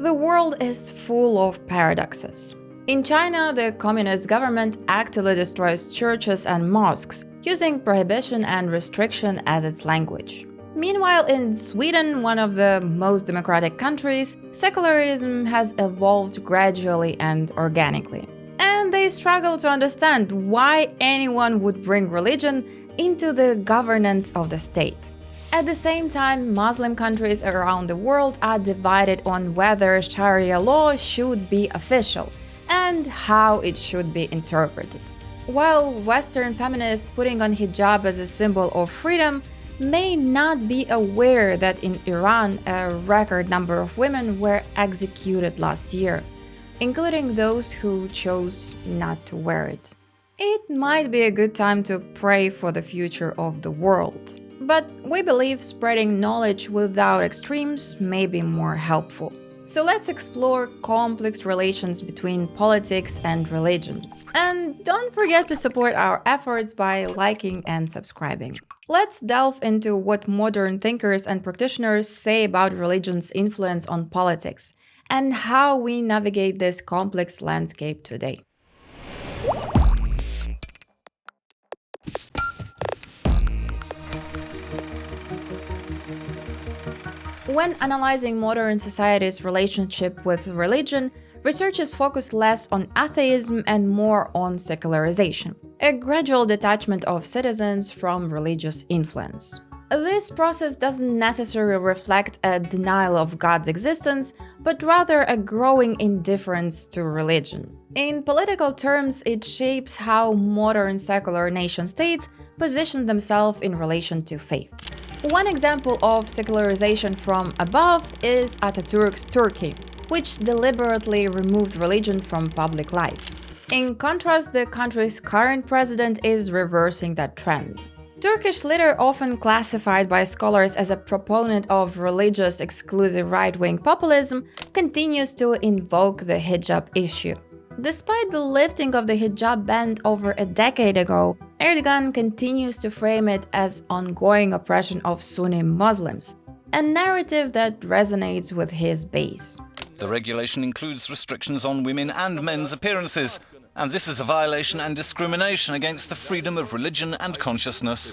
The world is full of paradoxes. In China, the communist government actively destroys churches and mosques, using prohibition and restriction as its language. Meanwhile, in Sweden, one of the most democratic countries, secularism has evolved gradually and organically. And they struggle to understand why anyone would bring religion into the governance of the state. At the same time, Muslim countries around the world are divided on whether Sharia law should be official and how it should be interpreted. While Western feminists putting on hijab as a symbol of freedom may not be aware that in Iran a record number of women were executed last year, including those who chose not to wear it. It might be a good time to pray for the future of the world. But we believe spreading knowledge without extremes may be more helpful. So let's explore complex relations between politics and religion. And don't forget to support our efforts by liking and subscribing. Let's delve into what modern thinkers and practitioners say about religion's influence on politics and how we navigate this complex landscape today. When analyzing modern society's relationship with religion, researchers focus less on atheism and more on secularization, a gradual detachment of citizens from religious influence. This process doesn't necessarily reflect a denial of God's existence, but rather a growing indifference to religion. In political terms, it shapes how modern secular nation-states position themselves in relation to faith. One example of secularization from above is Ataturk's Turkey, which deliberately removed religion from public life. In contrast, the country's current president is reversing that trend. Turkish leader, often classified by scholars as a proponent of religious exclusive right-wing populism, continues to invoke the hijab issue. Despite the lifting of the hijab ban over a decade ago, Erdogan continues to frame it as ongoing oppression of Sunni Muslims, a narrative that resonates with his base. The regulation includes restrictions on women and men's appearances, and this is a violation and discrimination against the freedom of religion and consciousness.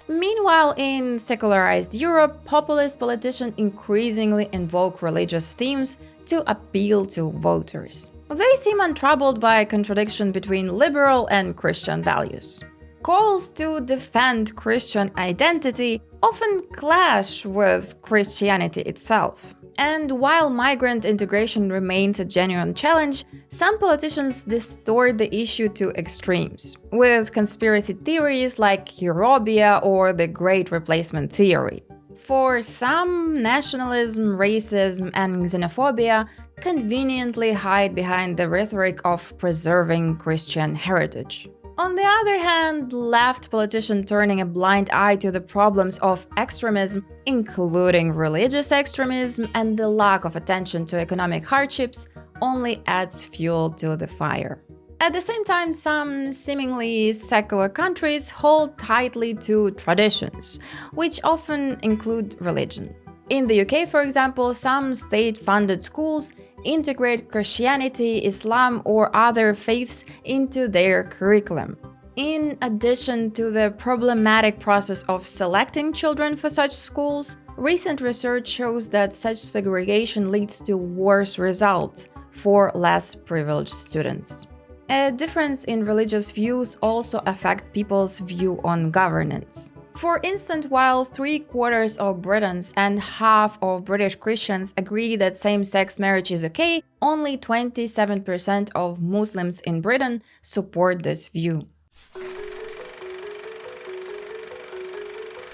Meanwhile, in secularized Europe, populist politicians increasingly invoke religious themes to appeal to voters. They seem untroubled by contradiction between liberal and Christian values. Calls to defend Christian identity often clash with Christianity itself. And while migrant integration remains a genuine challenge, some politicians distort the issue to extremes, with conspiracy theories like Eurobia or the Great Replacement theory. For some, nationalism, racism, and xenophobia conveniently hide behind the rhetoric of preserving Christian heritage. On the other hand, left politicians turning a blind eye to the problems of extremism, including religious extremism and the lack of attention to economic hardships, only adds fuel to the fire. At the same time, some seemingly secular countries hold tightly to traditions, which often include religion. In the UK, for example, some state-funded schools integrate Christianity, Islam, or other faiths into their curriculum. In addition to the problematic process of selecting children for such schools, recent research shows that such segregation leads to worse results for less privileged students. A difference in religious views also affects people's view on governance. For instance, while 3/4 of Britons and half of British Christians agree that same-sex marriage is okay, only 27% of Muslims in Britain support this view.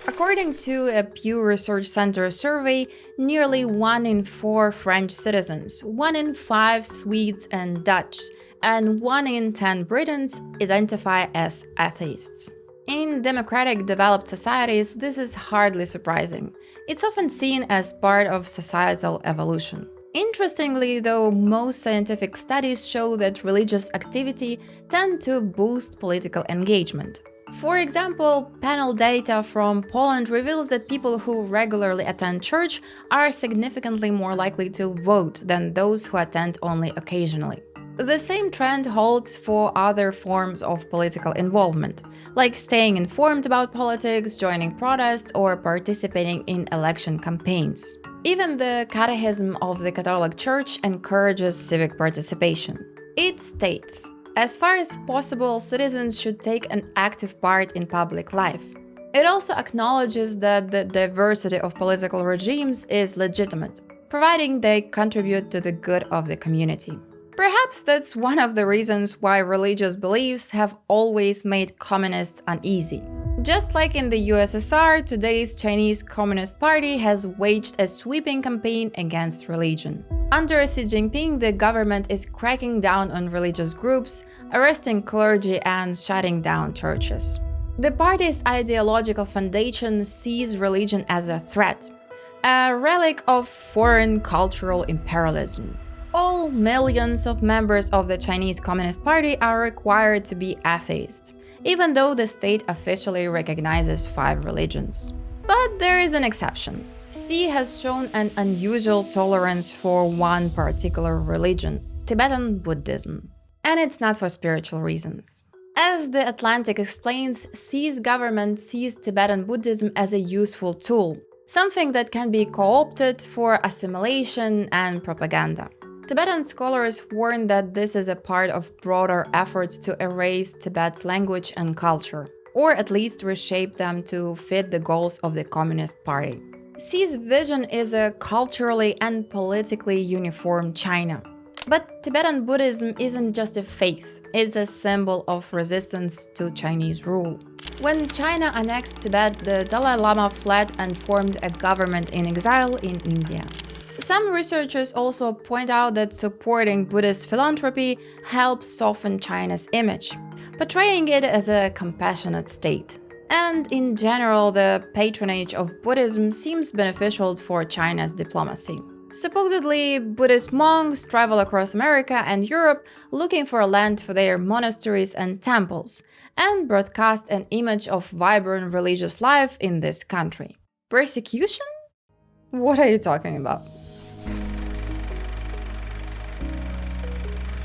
According to a Pew Research Center survey, nearly 1 in 4 French citizens, 1 in 5 Swedes and Dutch, and 1 in 10 Britons identify as atheists. In democratic developed societies, this is hardly surprising. It's often seen as part of societal evolution. Interestingly, though, most scientific studies show that religious activity tend to boost political engagement. For example, panel data from Poland reveals that people who regularly attend church are significantly more likely to vote than those who attend only occasionally. The same trend holds for other forms of political involvement, like staying informed about politics, joining protests, or participating in election campaigns. Even the Catechism of the Catholic Church encourages civic participation. It states, as far as possible, citizens should take an active part in public life. It also acknowledges that the diversity of political regimes is legitimate, providing they contribute to the good of the community. Perhaps that's one of the reasons why religious beliefs have always made communists uneasy. Just like in the USSR, today's Chinese Communist Party has waged a sweeping campaign against religion. Under Xi Jinping, the government is cracking down on religious groups, arresting clergy, and shutting down churches. The party's ideological foundation sees religion as a threat, a relic of foreign cultural imperialism. All millions of members of the Chinese Communist Party are required to be atheists, even though the state officially recognizes 5 religions. But there is an exception. Xi has shown an unusual tolerance for one particular religion, Tibetan Buddhism. And it's not for spiritual reasons. As The Atlantic explains, Xi's government sees Tibetan Buddhism as a useful tool, something that can be co-opted for assimilation and propaganda. Tibetan scholars warn that this is a part of broader efforts to erase Tibet's language and culture, or at least reshape them to fit the goals of the Communist Party. Xi's vision is a culturally and politically uniform China. But Tibetan Buddhism isn't just a faith, it's a symbol of resistance to Chinese rule. When China annexed Tibet, the Dalai Lama fled and formed a government in exile in India. Some researchers also point out that supporting Buddhist philanthropy helps soften China's image, portraying it as a compassionate state. And in general, the patronage of Buddhism seems beneficial for China's diplomacy. Supposedly, Buddhist monks travel across America and Europe looking for land for their monasteries and temples, and broadcast an image of vibrant religious life in this country. Persecution? What are you talking about?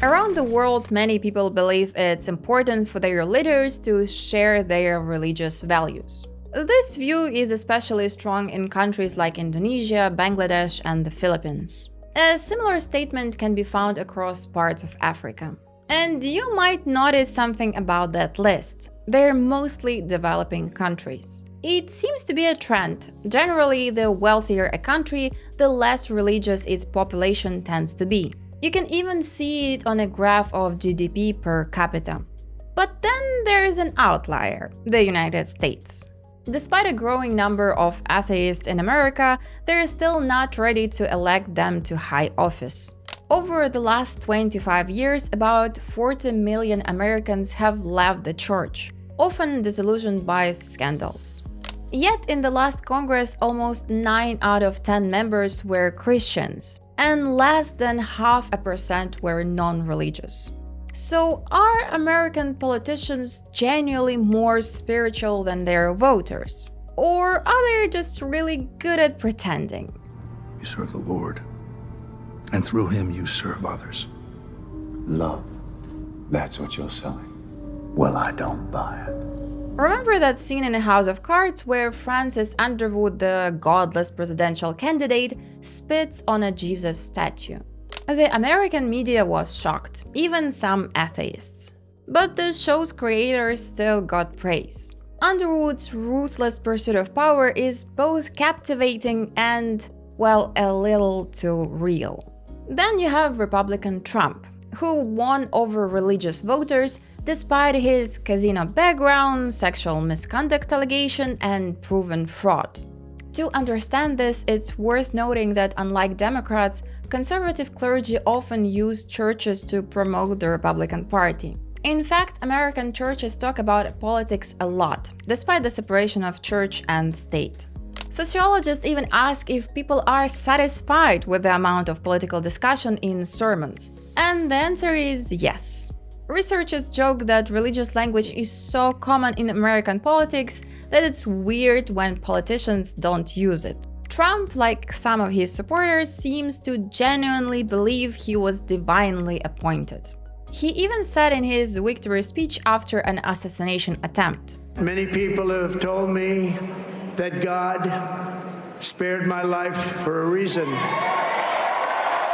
Around the world, many people believe it's important for their leaders to share their religious values. This view is especially strong in countries like Indonesia, Bangladesh, and the Philippines. A similar statement can be found across parts of Africa. And you might notice something about that list. They're mostly developing countries. It seems to be a trend. Generally, the wealthier a country, the less religious its population tends to be. You can even see it on a graph of GDP per capita. But then there is an outlier, the United States. Despite a growing number of atheists in America, they're still not ready to elect them to high office. Over the last 25 years, about 40 million Americans have left the church, often disillusioned by scandals. Yet in the last Congress, almost 9 out of 10 members were Christians, and less than 0.5% were non-religious. So are American politicians genuinely more spiritual than their voters? Or are they just really good at pretending? You serve the Lord, and through him you serve others. Love, that's what you're selling. Well, I don't buy it. Remember that scene in A House of Cards where Francis Underwood, the godless presidential candidate, spits on a Jesus statue? The American media was shocked, even some atheists. But the show's creators still got praise. Underwood's ruthless pursuit of power is both captivating and, well, a little too real. Then you have Republican Trump, who won over religious voters despite his casino background, sexual misconduct allegation, and proven fraud. To understand this, it's worth noting that unlike Democrats, conservative clergy often use churches to promote the Republican Party. In fact, American churches talk about politics a lot, despite the separation of church and state. Sociologists even ask if people are satisfied with the amount of political discussion in sermons, and the answer is yes. Researchers joke that religious language is so common in American politics that it's weird when politicians don't use it. Trump, like some of his supporters, seems to genuinely believe he was divinely appointed. He even said in his victory speech after an assassination attempt, "Many people have told me that God spared my life for a reason."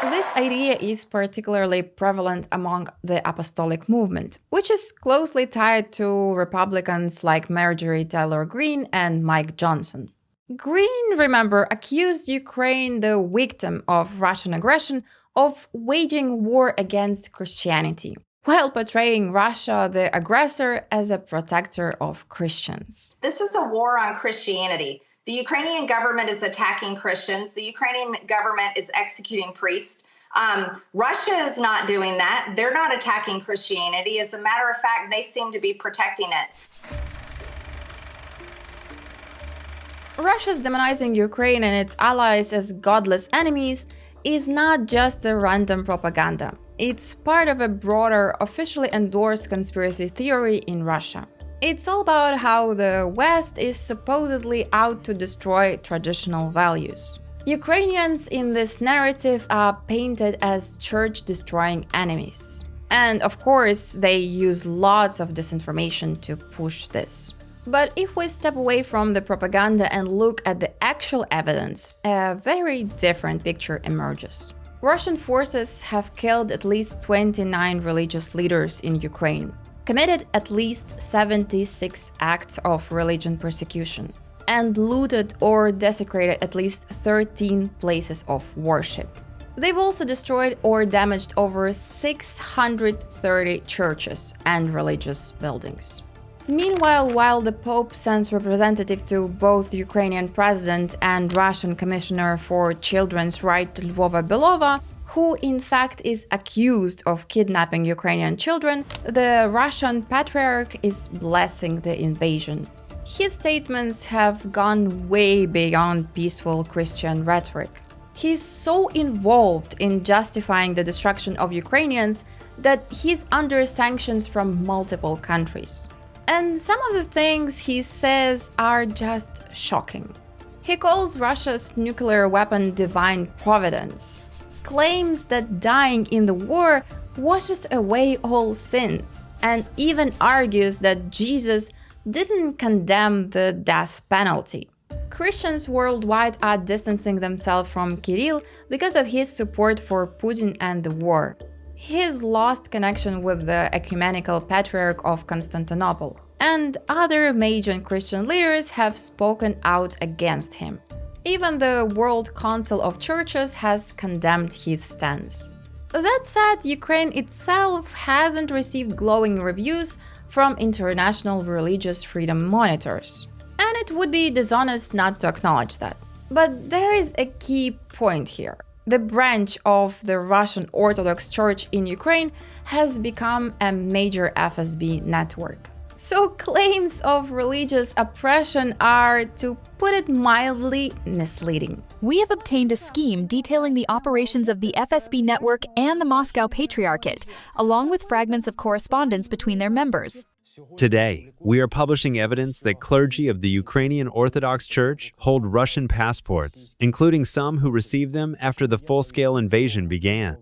This idea is particularly prevalent among the apostolic movement, which is closely tied to Republicans like Marjorie Taylor Greene and Mike Johnson. Greene, remember, accused Ukraine, the victim of Russian aggression, of waging war against Christianity, while portraying Russia, the aggressor, as a protector of Christians. This is a war on Christianity. The Ukrainian government is attacking Christians. The Ukrainian government is executing priests. Russia is not doing that. They're not attacking Christianity. As a matter of fact, they seem to be protecting it. Russia's demonizing Ukraine and its allies as godless enemies is not just a random propaganda. It's part of a broader, officially endorsed conspiracy theory in Russia. It's all about how the West is supposedly out to destroy traditional values. Ukrainians in this narrative are painted as church-destroying enemies. And of course, they use lots of disinformation to push this. But if we step away from the propaganda and look at the actual evidence, a very different picture emerges. Russian forces have killed at least 29 religious leaders in Ukraine, committed at least 76 acts of religion persecution, and looted or desecrated at least 13 places of worship. They've also destroyed or damaged over 630 churches and religious buildings. Meanwhile, while the Pope sends representative to both Ukrainian president and Russian Commissioner for Children's Rights Lvova Belova, who in fact is accused of kidnapping Ukrainian children, the Russian Patriarch is blessing the invasion. His statements have gone way beyond peaceful Christian rhetoric. He's so involved in justifying the destruction of Ukrainians that he's under sanctions from multiple countries. And some of the things he says are just shocking. He calls Russia's nuclear weapon divine providence, claims that dying in the war washes away all sins, and even argues that Jesus didn't condemn the death penalty. Christians worldwide are distancing themselves from Kirill because of his support for Putin and the war. He's lost connection with the ecumenical patriarch of Constantinople, and other major Christian leaders have spoken out against him. Even the World Council of Churches has condemned his stance. That said, Ukraine itself hasn't received glowing reviews from international religious freedom monitors. And it would be dishonest not to acknowledge that. But there is a key point here. The branch of the Russian Orthodox Church in Ukraine has become a major FSB network. So claims of religious oppression are, to put it mildly, misleading. We have obtained a scheme detailing the operations of the FSB network and the Moscow Patriarchate, along with fragments of correspondence between their members. Today, we are publishing evidence that clergy of the Ukrainian Orthodox Church hold Russian passports, including some who received them after the full-scale invasion began.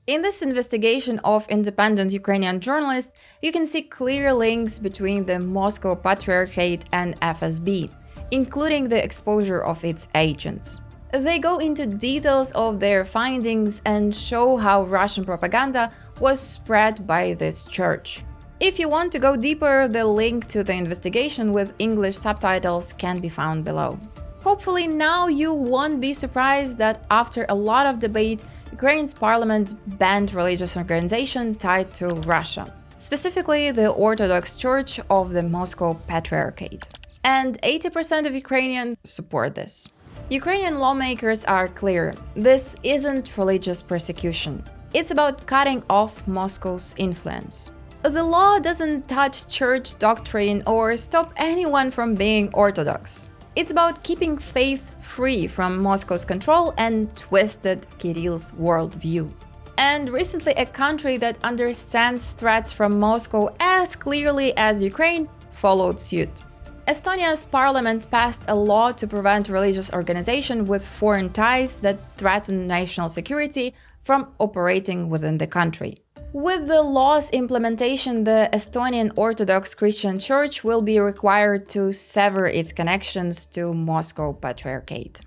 In this investigation of independent Ukrainian journalists, you can see clear links between the Moscow Patriarchate and FSB, including the exposure of its agents. They go into details of their findings and show how Russian propaganda was spread by this church. If you want to go deeper, the link to the investigation with English subtitles can be found below. Hopefully now you won't be surprised that after a lot of debate, Ukraine's parliament banned religious organizations tied to Russia, specifically the Orthodox Church of the Moscow Patriarchate. And 80% of Ukrainians support this. Ukrainian lawmakers are clear: this isn't religious persecution. It's about cutting off Moscow's influence. The law doesn't touch church doctrine or stop anyone from being Orthodox. It's about keeping faith free from Moscow's control and twisted Kirill's worldview. And recently, a country that understands threats from Moscow as clearly as Ukraine followed suit. Estonia's parliament passed a law to prevent religious organizations with foreign ties that threaten national security from operating within the country. With the law's implementation, the Estonian Orthodox Christian Church will be required to sever its connections to Moscow Patriarchate.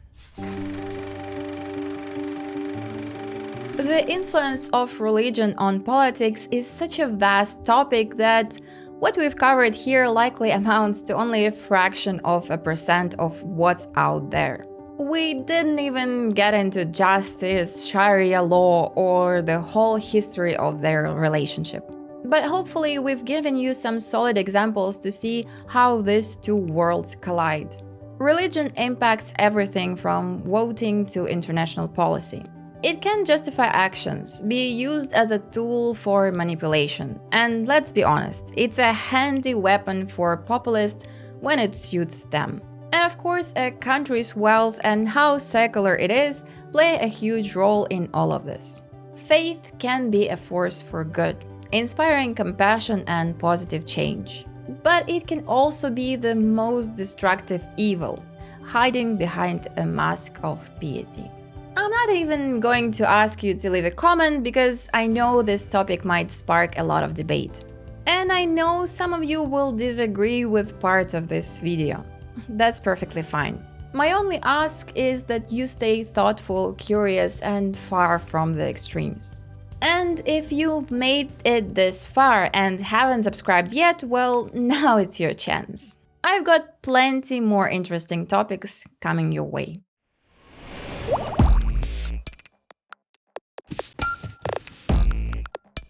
The influence of religion on politics is such a vast topic that what we've covered here likely amounts to only a fraction of a percent of what's out there. We didn't even get into justice, Sharia law, or the whole history of their relationship. But hopefully we've given you some solid examples to see how these two worlds collide. Religion impacts everything from voting to international policy. It can justify actions, be used as a tool for manipulation, and let's be honest, it's a handy weapon for populists when it suits them. And of course, a country's wealth and how secular it is play a huge role in all of this. Faith can be a force for good, inspiring compassion and positive change. But it can also be the most destructive evil, hiding behind a mask of piety. I'm not even going to ask you to leave a comment because I know this topic might spark a lot of debate. And I know some of you will disagree with parts of this video. That's perfectly fine. My only ask is that you stay thoughtful, curious, and far from the extremes. And if you've made it this far and haven't subscribed yet, well, now it's your chance. I've got plenty more interesting topics coming your way.